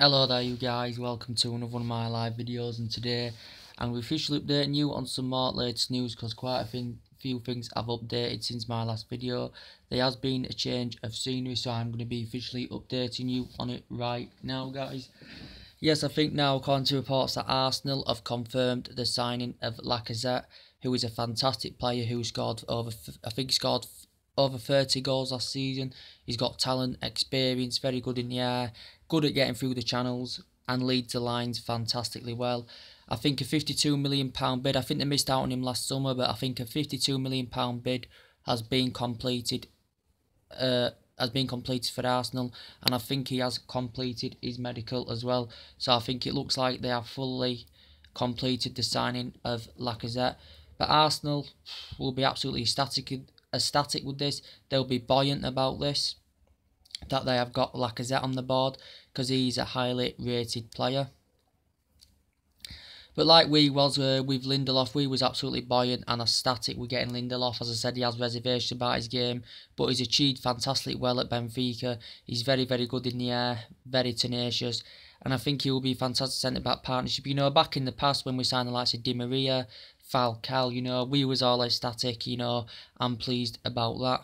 Hello there you guys, welcome to another one of my live videos, and today I'm officially updating you on some more latest news because quite a few things have updated since my last video. There has been a change of scenery, so I'm going to be officially updating you on it right now, guys. Yes, I think now, according to reports, that Arsenal have confirmed the signing of Lacazette, who is a fantastic player who scored over 30 goals last season. He's got talent, experience, very good in the air, good at getting through the channels, and leads the lines fantastically well. I think a £52 million bid, I think they missed out on him last summer, but I think a £52 million bid has been completed for Arsenal, and I think he has completed his medical as well. So I think it looks like they have fully completed the signing of Lacazette. But Arsenal will be absolutely ecstatic with this. They'll be buoyant about this, that they have got Lacazette on the board, because he's a highly rated player. But like we was with Lindelof, we was absolutely buoyant and ecstatic with getting Lindelof. As I said, he has reservations about his game, but he's achieved fantastically well at Benfica. He's very, very good in the air, very tenacious, and I think he will be a fantastic centre-back partnership. You know, back in the past when we signed the likes of Di Maria, Falcao, you know, we was all ecstatic, you know, I'm pleased about that.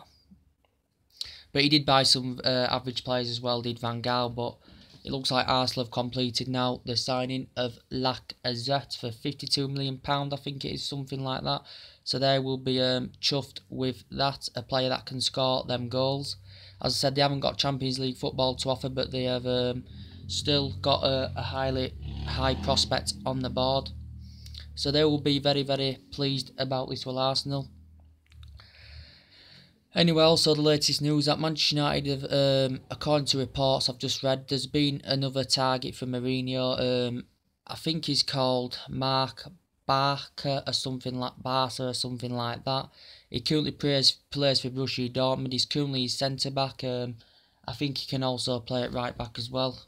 But he did buy some average players as well, did Van Gaal, but it looks like Arsenal have completed now the signing of Lacazette for £52 million, I think it is, something like that. So they will be chuffed with that, a player that can score them goals. As I said, they haven't got Champions League football to offer, but they have still got a high prospect on the board. So they will be very, very pleased about this with Arsenal. Anyway, also the latest news that Manchester United have, according to reports I've just read, there's been another target for Mourinho. I think he's called Mark Barker or something like that. He currently plays for Borussia Dortmund. He's currently centre back. I think he can also play at right back as well.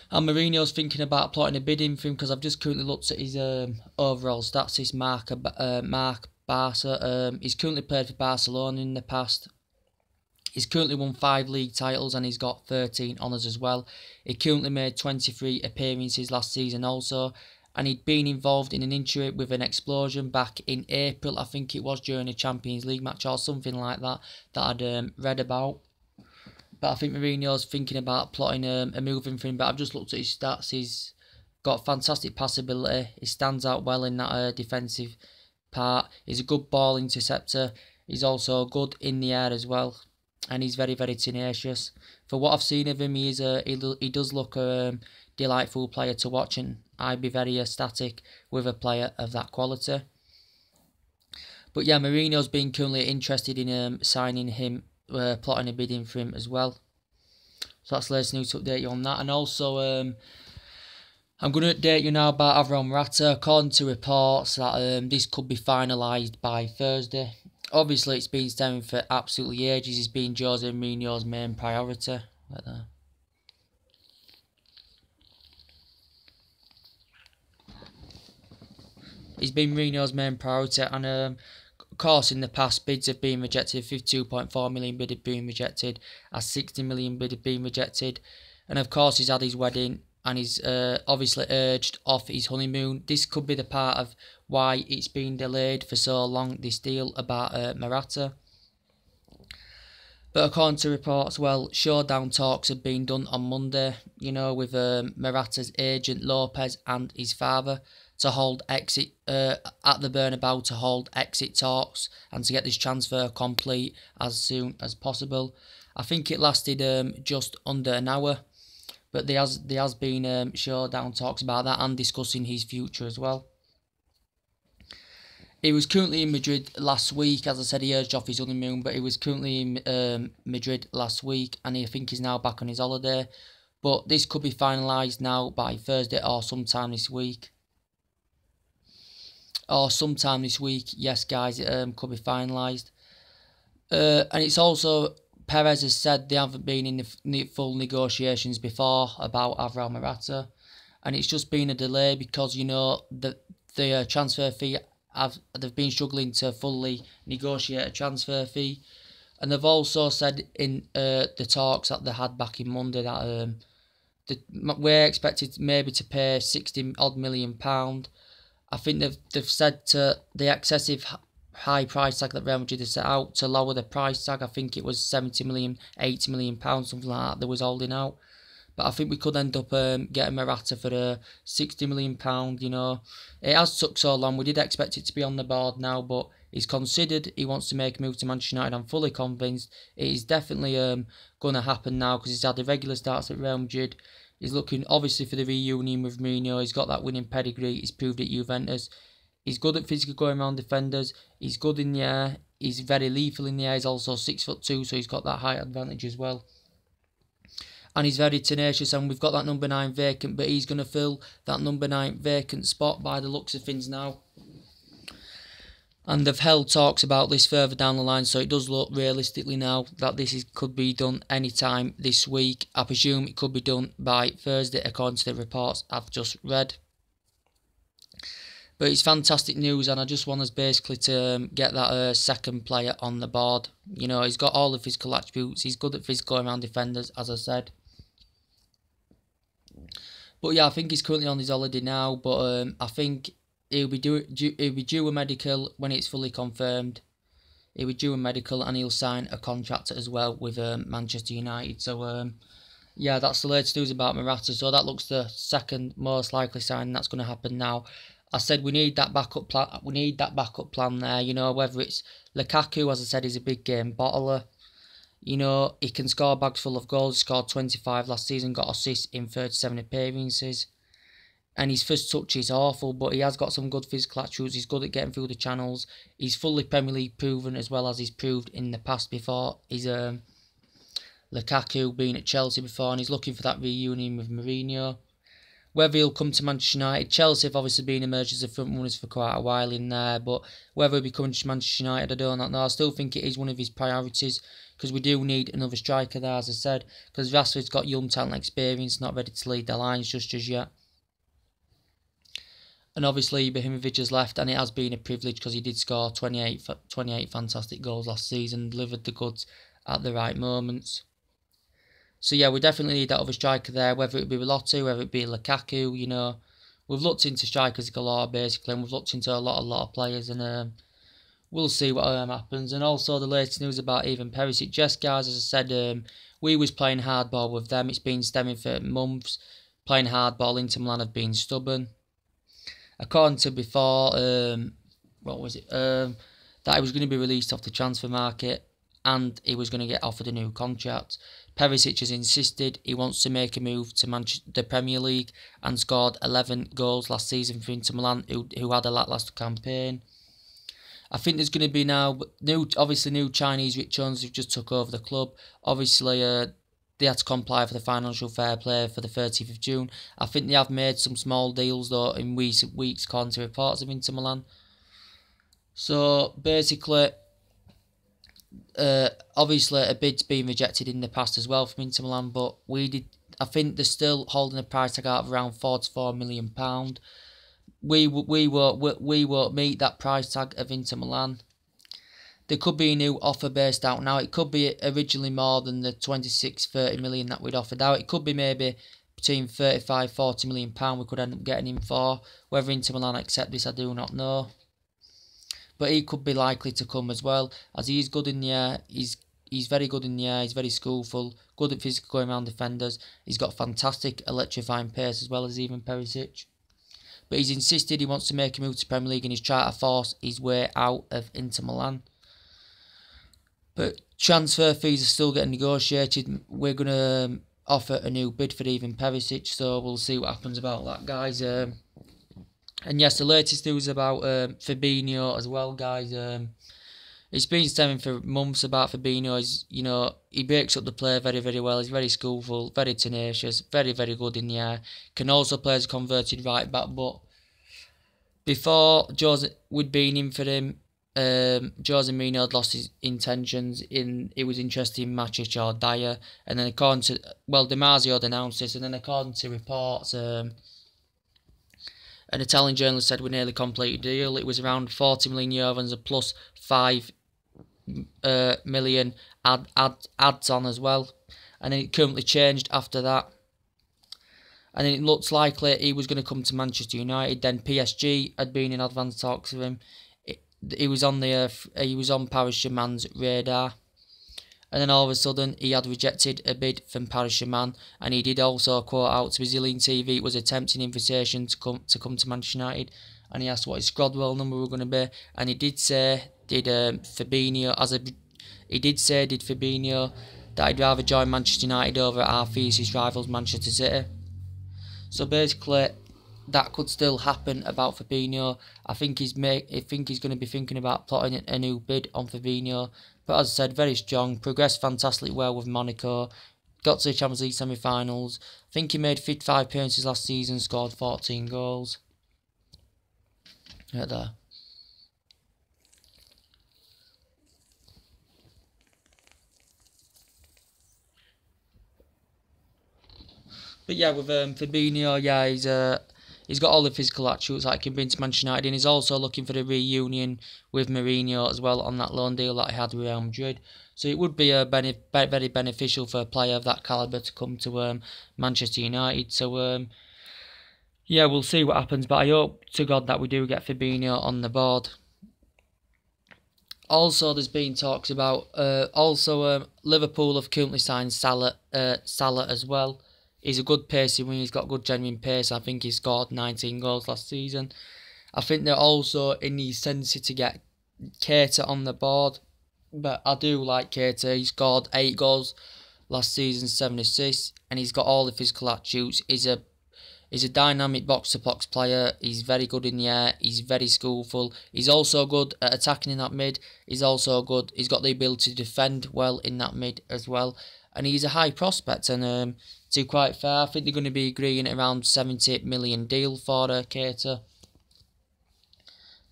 And Mourinho's thinking about plotting a bidding for him, because I've just currently looked at his overall stats. This Mark Barca. He's currently played for Barcelona in the past. He's currently won 5 league titles and he's got 13 honours as well. He currently made 23 appearances last season also, and he'd been involved in an injury with an explosion back in April. I think it was during a Champions League match or something like that I'd read about. But I think Mourinho's thinking about plotting a move in for him. But I've just looked at his stats. He's got fantastic passability. He stands out well in that defensive part. He's a good ball interceptor. He's also good in the air as well. And he's very, very tenacious. For what I've seen of him, he does look a delightful player to watch. And I'd be very ecstatic with a player of that quality. But yeah, Mourinho's been currently interested in signing him. Plotting a bidding for him as well. So that's the latest news to update you on that. And also I'm going to update you now about Morata. According to reports that this could be finalised by Thursday. Obviously it's been stemming for absolutely ages. It's been Jose Mourinho's main priority. Right there. He's been Mourinho's main priority, and of course, in the past, bids have been rejected. 52.4 million bid have been rejected. A 60 million bid have been rejected. And of course, he's had his wedding and he's obviously urged off his honeymoon. This could be the part of why it's been delayed for so long, this deal about Morata. But according to reports, well, showdown talks have been done on Monday, you know, with Morata's agent Lopez and his father, to hold exit at the Bernabeu, to hold exit talks and to get this transfer complete as soon as possible. I think it lasted just under an hour, but there has been showdown talks about that and discussing his future as well. He was currently in Madrid last week. As I said, he urged off his honeymoon, but he was currently in Madrid last week, and I think he's now back on his holiday. But this could be finalised now by Thursday or sometime this week. Yes, guys, it could be finalised. And it's also, Perez has said they haven't been in the full negotiations before about Alvaro Morata, and it's just been a delay because, you know, the transfer fee they've been struggling to fully negotiate a transfer fee, and they've also said in the talks that they had back in Monday that we're expected maybe to pay £60 million. I think they've said to the excessive high price tag that Real Madrid has set out to lower the price tag. I think it was 70 million, 80 million pounds, something like that. They was holding out. But I think we could end up getting Morata for £60 million. You know, it has took so long. We did expect it to be on the board now, but he's considered. He wants to make a move to Manchester United. I'm fully convinced it is definitely going to happen now because he's had irregular starts at Real Madrid. He's looking obviously for the reunion with Mourinho. He's got that winning pedigree. He's proved at Juventus. He's good at physically going around defenders. He's good in the air. He's very lethal in the air. He's also 6'2", so he's got that height advantage as well. And he's very tenacious, and we've got that number 9 vacant, but he's going to fill that number 9 vacant spot by the looks of things now. And they've held talks about this further down the line, so it does look realistically now that could be done any time this week. I presume it could be done by Thursday, according to the reports I've just read. But it's fantastic news, and I just want us basically to get that second player on the board. You know, he's got all the physical attributes. He's good at physical around defenders, as I said. But yeah, I think he's currently on his holiday now. But I think he'll be due a medical when it's fully confirmed. He'll be due a medical, and he'll sign a contract as well with Manchester United. So yeah, that's the latest news about Morata. So that looks the second most likely signing that's going to happen now. I said we need that backup plan. We need that backup plan there. You know, whether it's Lukaku, as I said, he's a big game bottler. You know, he can score bags full of goals. He scored 25 last season, got assists in 37 appearances. And his first touch is awful, but he has got some good physical attributes. He's good at getting through the channels. He's fully Premier League proven, as well as he's proved in the past before. He's Lukaku been at Chelsea before, and he's looking for that reunion with Mourinho. Whether he'll come to Manchester United, Chelsea have obviously been emerged as the front runners for quite a while in there, but whether he'll be coming to Manchester United, I don't know. I still think it is one of his priorities, because we do need another striker there, as I said, because Rashford's got young talent experience, not ready to lead the lines just as yet. And obviously Ibrahimovic has left, and it has been a privilege because he did score 28 fantastic goals last season, delivered the goods at the right moments. So yeah, we definitely need that other striker there, whether it be Morata, whether it be Lukaku. You know, we've looked into strikers galore basically, and we've looked into a lot of players, and we'll see what happens. And also the latest news about Ivan Perisic. Yes, guys, as I said, we was playing hardball with them. It's been stemming for months. Playing hardball, Inter Milan have been stubborn. According to before, what was it? That he was going to be released off the transfer market, and he was going to get offered a new contract. Perisic has insisted he wants to make a move to the Premier League, and scored 11 goals last season for Inter Milan, who had a lacklustre campaign. I think there's going to be now new Chinese rich owners who've just took over the club. Obviously, they had to comply for the financial fair play for the 30th of June. I think they have made some small deals though in recent weeks, according to reports of Inter Milan. So basically, obviously a bid's been rejected in the past as well from Inter Milan, but I think they're still holding a price tag out of around £44 million. We won't meet that price tag of Inter Milan. There could be a new offer based out now. It could be originally more than the 26-30 million that we'd offered out. It could be maybe between 35-40 million pound we could end up getting him for. Whether Inter Milan accept this, I do not know. But he could be likely to come as well, as he is good in the air. He's very good in the air. He's very skillful, good at physically going around defenders. He's got fantastic electrifying pace as well as Ivan Perisic. But he's insisted he wants to make a move to Premier League, and he's trying to force his way out of Inter Milan. But transfer fees are still getting negotiated. We're going to offer a new bid for Ivan Perisic, so we'll see what happens about that, guys. And yes, the latest news about Fabinho as well, guys. It's been stemming for months about Fabinho. He breaks up the play very, very well. He's very skillful, very tenacious, very, very good in the air. Can also play as a converted right back, but before we'd been in for him, Jose Mourinho had lost his intentions. He was interested in Matic or Dyer, and then according to Di Marzio had announced this, and then according to reports, a An Italian journalist said we nearly completed the deal. It was around 40 million euros and plus 5 million ads on as well. And then it currently changed after that. And then it looks likely he was going to come to Manchester United. Then PSG had been in advanced talks with him. He was on Paris Saint-Germain's radar. And then all of a sudden, he had rejected a bid from Paris Saint-Germain, and he did also quote out to Brazilian TV, it was a tempting invitation to come to Manchester United, and he asked what his squad roll number were going to be, and he did say, did Fabinho that he'd rather join Manchester United over our fiercest rivals Manchester City. So basically, that could still happen about Fabinho. I think he's going to be thinking about plotting a new bid on Fabinho. But as I said, very strong, progressed fantastically well with Monaco, got to the Champions League semi-finals. I think he made 55 appearances last season, scored 14 goals. Right there. But yeah, with Fabinho, yeah, he's got all the physical attributes that he can bring to Manchester United, and he's also looking for the reunion with Mourinho as well on that loan deal that he had with Real Madrid. So it would be very beneficial for a player of that calibre to come to Manchester United. So yeah, we'll see what happens, but I hope to God that we do get Fabinho on the board. Also, there's been talks about Liverpool have currently signed Salah as well. He's a good pacey winger, he's got good genuine pace. I think he scored 19 goals last season. I think they're also in the necessity to get Keita on the board. But I do like Keita. He scored 8 goals last season, 7 assists. And he's got all the physical attributes. He's a dynamic box-to-box player. He's very good in the air. He's very skillful. He's also good at attacking in that mid. He's also good. He's got the ability to defend well in that mid as well. And he's a high prospect. And to quite fair, I think they're going to be agreeing around 70 million deal for Keita.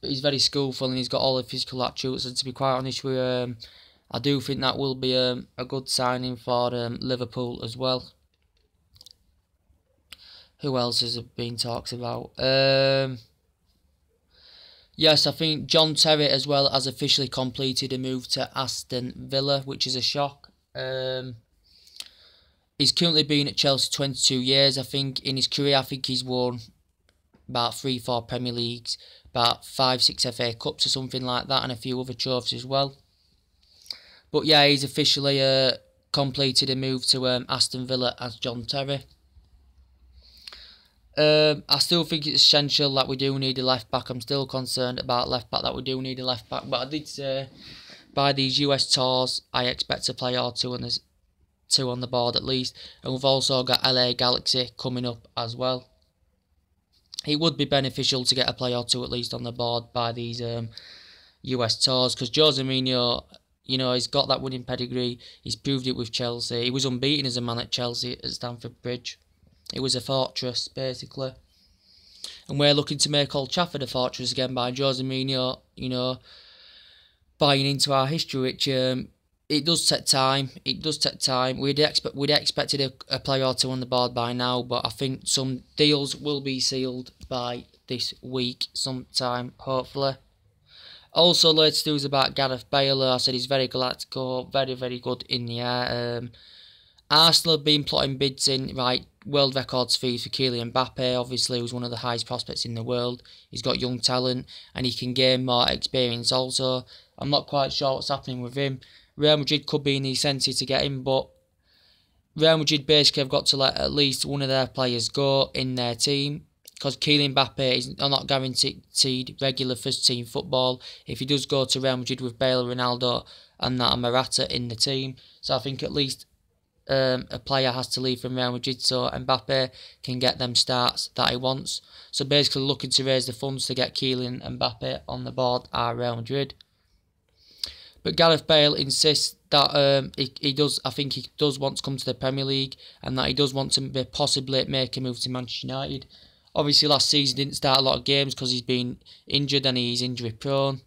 But he's very skillful and he's got all the physical attributes. And to be quite honest with you, I do think that will be a good signing for Liverpool as well. Who else has been talks about? Yes, I think John Terry as well has officially completed a move to Aston Villa, which is a shock. He's currently been at Chelsea 22 years. I think in his career, I think he's won about 3-4 Premier Leagues, about 5-6 FA Cups or something like that, and a few other trophies as well. But yeah, he's officially completed a move to Aston Villa as John Terry. I still think it's essential that we do need a left back. I'm still concerned about left back, that we do need a left back. But I did say by these US tours, I expect to play R2 and there's 2 on the board at least. And we've also got LA Galaxy coming up as well. It would be beneficial to get a player or 2 at least on the board by these US tours, because Jose Mourinho, you know, he's got that winning pedigree. He's proved it with Chelsea. He was unbeaten as a man at Chelsea at Stamford Bridge. It was a fortress, basically. And we're looking to make Old Trafford a fortress again by Jose Mourinho, you know, buying into our history, which it does take time. It does take time. We'd expected a player or 2 on the board by now, but I think some deals will be sealed by this week sometime, hopefully. Also, latest news about Gareth Bale. I said he's very galactical, very, very good in the air. Arsenal have been plotting bids in, right, world records fees for Kylian Mbappe, obviously, who's one of the highest prospects in the world. He's got young talent, and he can gain more experience also. I'm not quite sure what's happening with him. Real Madrid could be in the incentive to get him, but Real Madrid basically have got to let at least one of their players go in their team, because Kylian Mbappe is not guaranteed regular first team football if he does go to Real Madrid with Bale, Ronaldo and that Morata in the team. So I think at least a player has to leave from Real Madrid so Mbappe can get them starts that he wants. So basically looking to raise the funds to get Kylian Mbappe on the board at Real Madrid. But Gareth Bale insists that he does want to come to the Premier League, and that he does want to possibly make a move to Manchester United. Obviously last season didn't start a lot of games because he's been injured and he's injury prone.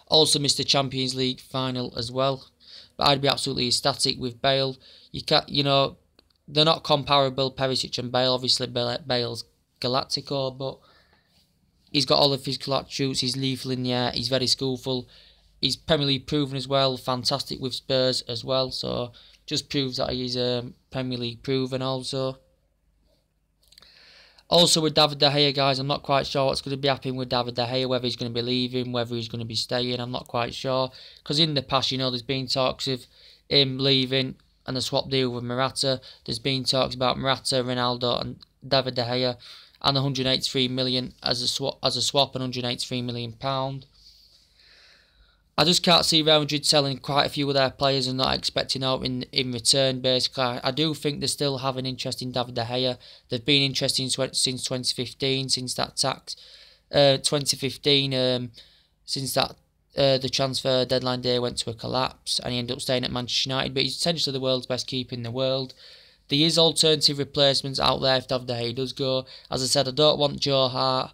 Also missed the Champions League final as well. But I'd be absolutely ecstatic with Bale. You know, they're not comparable, Perisic and Bale. Obviously, Bale's Galactico, but He's got all the physical attributes. He's lethal in the air. He's very skillful. He's Premier League proven as well. Fantastic with Spurs as well. So just proves that he's Premier League proven also. Also with David De Gea, guys, I'm not quite sure what's going to be happening with David De Gea, whether he's going to be leaving, whether he's going to be staying, I'm not quite sure. Because in the past, you know, there's been talks of him leaving and a swap deal with Morata. There's been talks about Morata, Ronaldo and David De Gea and 183 million as a swap and 183 million pound. I just can't see Real Madrid selling quite a few of their players and not expecting out in return, basically. I do think they still have an interest in David De Gea. They've been interested since 2015, since that tax. 2015, since that the transfer deadline day went to a collapse and he ended up staying at Manchester United. But he's essentially the world's best keeper in the world. There is alternative replacements out there if David De Gea does go. As I said, I don't want Joe Hart,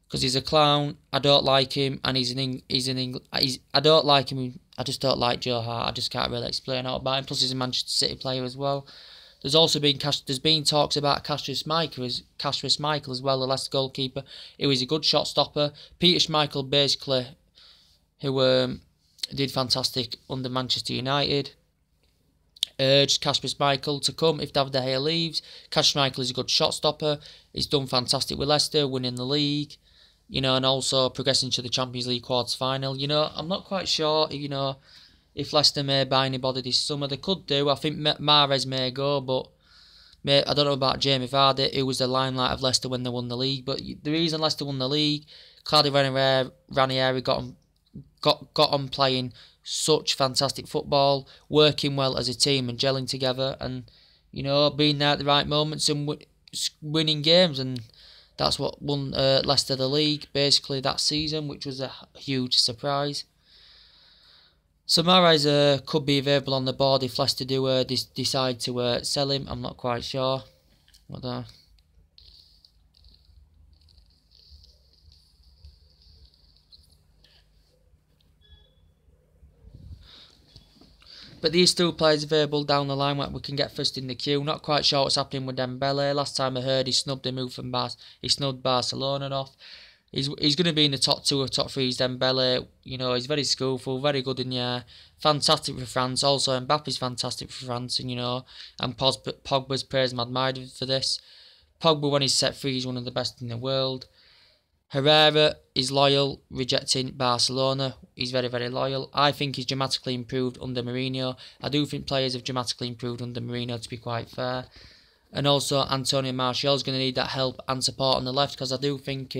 because he's a clown. I don't like him, and I don't like him. I just don't like Joe Hart. I just can't really explain out about him. Plus, he's a Manchester City player as well. There's also been talks about Kasper Schmeichel as well, the Leicester goalkeeper. He was a good shot stopper. Peter Schmeichel, basically, who did fantastic under Manchester United, urged Kasper Schmeichel to come if David De Gea leaves. Kasper Schmeichel is a good shot stopper. He's done fantastic with Leicester, winning the league, you know, and also progressing to the Champions League quarter final. You know, I'm not quite sure, you know, if Leicester may buy anybody this summer. They could do. I think Mahrez may go, but I don't know about Jamie Vardy, who was the limelight of Leicester when they won the league. But the reason Leicester won the league, Claudio Ranieri got on playing such fantastic football, working well as a team and gelling together, and, you know, being there at the right moments and winning games, and that's what won Leicester the league basically that season, which was a huge surprise. So Mahrez could be available on the board if Leicester do decide to sell him. I'm not quite sure. But these two players available down the line where we can get first in the queue. Not quite sure what's happening with Dembele. Last time I heard he snubbed a move from he snubbed Barcelona off. He's going to be in the top 2 or top 3. Dembele, you know, he's very skillful, very good in the air, fantastic for France. Also, Mbappe's fantastic for France, and, you know, and Pogba's praised and admired for this. Pogba, when he's set free, is one of the best in the world. Herrera is loyal, rejecting Barcelona. He's very, very loyal. I think he's dramatically improved under Mourinho. I do think players have dramatically improved under Mourinho, to be quite fair. And also, Antonio Martial is going to need that help and support on the left, because I do think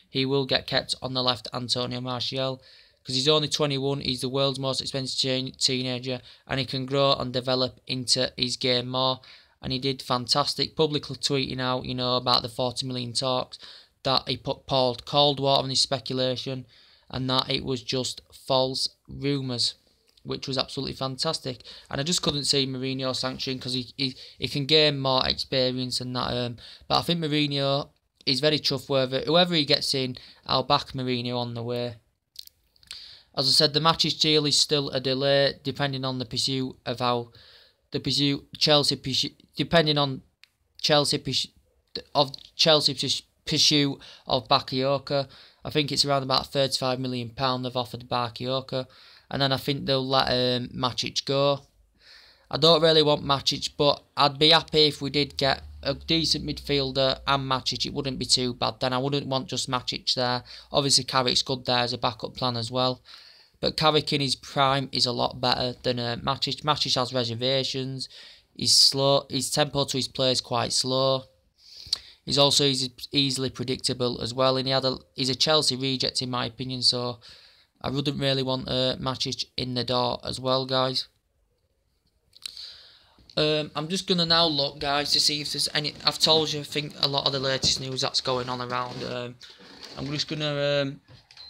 he will get kept on the left, Antonio Martial, because he's only 21. He's the world's most expensive teenager, and he can grow and develop into his game more. And he did fantastic, publicly tweeting out, you know, about the 40 million talks, that he poured cold water on his speculation, and that it was just false rumours, which was absolutely fantastic. And I just couldn't see Mourinho sanctioning, because he can gain more experience and that. But I think Mourinho is very trustworthy. Whoever he gets in, I'll back Mourinho on the way. As I said, the matches deal is still a delay, depending on the pursuit of how Chelsea pursuit of Bakayoko. I think it's around about £35 million they've offered Bakayoko, and then I think they'll let Matic go. I don't really want Matic, but I'd be happy if we did get a decent midfielder and Matic. It wouldn't be too bad. Then I wouldn't want just Matic there. Obviously, Carrick's good there as a backup plan as well. But Carrick in his prime is a lot better than Matic. Matic has reservations. He's slow. His tempo to his play is quite slow. He's also easily predictable as well. And he's a Chelsea reject in my opinion. So I wouldn't really want Matic in the door as well, guys. I'm just going to now look, guys, to see if there's any. I've told you, I think, a lot of the latest news that's going on around. I'm just going to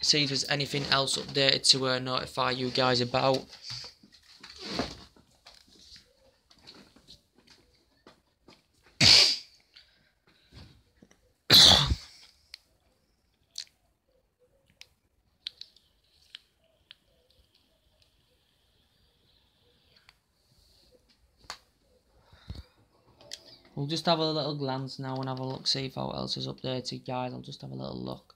see if there's anything else updated to notify you guys about. We'll just have a little glance now and have a look, see if what else is updated, guys. I'll just have a little look.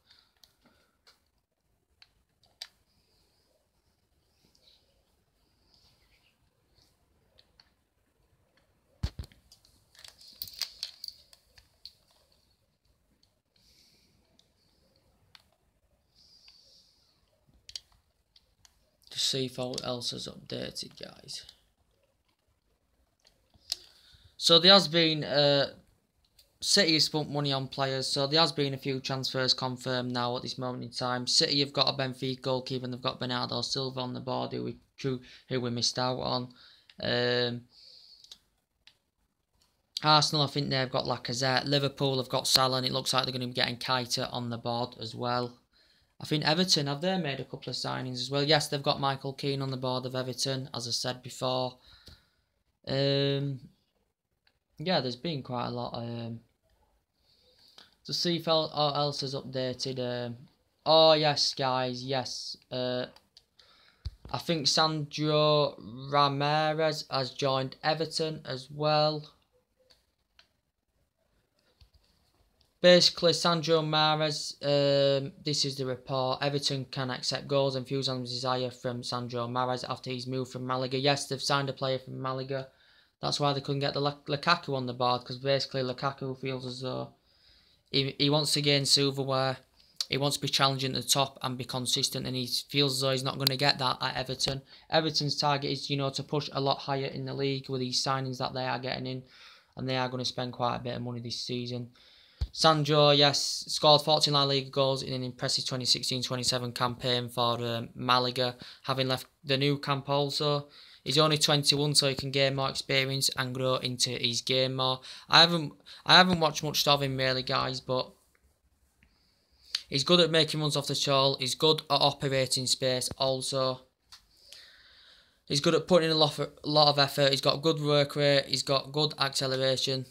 see if else is updated, guys. So there has been City have spent money on players, so there has been a few transfers confirmed now at this moment in time. City have got a Benfica goalkeeper and they've got Bernardo Silva on the board, who we missed out on. Arsenal, I think they've got Lacazette. Liverpool have got Salah, and it looks like they're going to be getting Keita on the board as well. I think Everton, have they made a couple of signings as well? Yes, they've got Michael Keane on the board of Everton, as I said before. Yeah, there's been quite a lot. To see if else is updated. Oh, yes, guys, yes. I think Sandro Ramirez has joined Everton as well. Basically, Sandro Ramirez, this is the report. Everton can accept goals and views on desire from Sandro Ramirez after he's moved from Malaga. Yes, they've signed a player from Malaga. That's why they couldn't get the Lukaku on the board, because basically Lukaku feels as though he wants to gain silverware. He wants to be challenging at the top and be consistent, and he feels as though he's not going to get that at Everton. Everton's target is, to push a lot higher in the league with these signings that they are getting in, and they are going to spend quite a bit of money this season. Sandro, yes, scored 14 La Liga goals in an impressive 2016-27 campaign for Malaga, having left the new camp also. He's only 21, so he can gain more experience and grow into his game more. I haven't watched much of him really, guys, but he's good at making runs off the ball. He's good at operating space also. He's good at putting in a lot of effort. He's got good work rate. He's got good acceleration.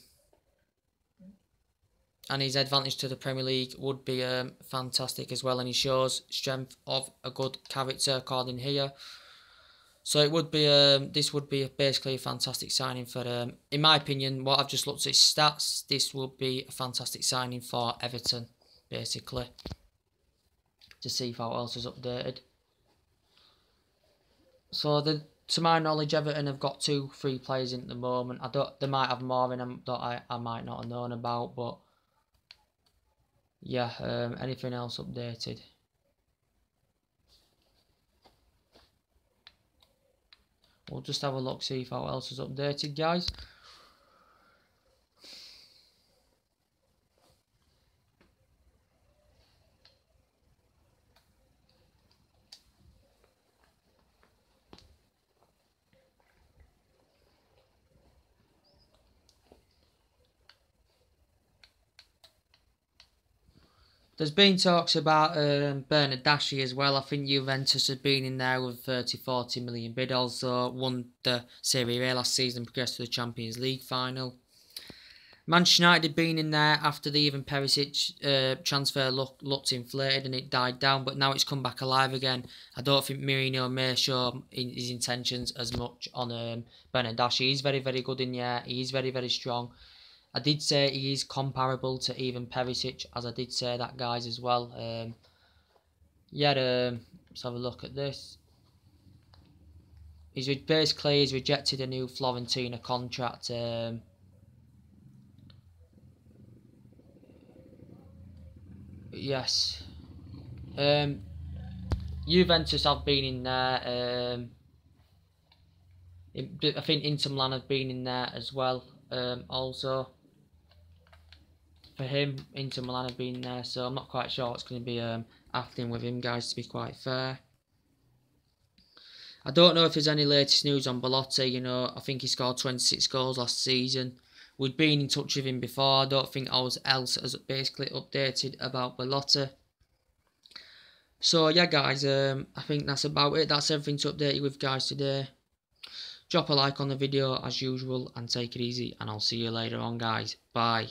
And his advantage to the Premier League would be fantastic as well. And he shows strength of a good character according here. So it would be this would be basically a fantastic signing for in my opinion. What I've just looked at his stats, this would be a fantastic signing for Everton, basically. To see if else is updated. So to my knowledge, Everton have got 2 free players in at the moment. They might have more in them that I might not have known about, but yeah, anything else updated? We'll just have a look, see if else is updated, guys. There's been talks about Bernardeschi as well. I think Juventus have been in there with 30-40 million bid. Also won the Serie A last season and progressed to the Champions League final. Manchester United had been in there after the Ivan Perisic transfer looked inflated and it died down, but now it's come back alive again. I don't think Mourinho may show his intentions as much on Bernardeschi. He's very, very good in the air. He's very, very strong. I did say he is comparable to Ivan Perisic, as I did say that, guys, as well. Let's have a look at this. He's rejected a new Florentina contract. Yes. Juventus have been in there. I think Inter Milan have been in there as well. Also. For him, Inter Milan have been there, so I'm not quite sure what's going to be happening with him, guys, to be quite fair. I don't know if there's any latest news on Belotti. I think he scored 26 goals last season. We'd been in touch with him before. I don't think else has basically updated about Belotti. So, yeah, guys, I think that's about it. That's everything to update you with, guys, today. Drop a like on the video, as usual, and take it easy, and I'll see you later on, guys. Bye.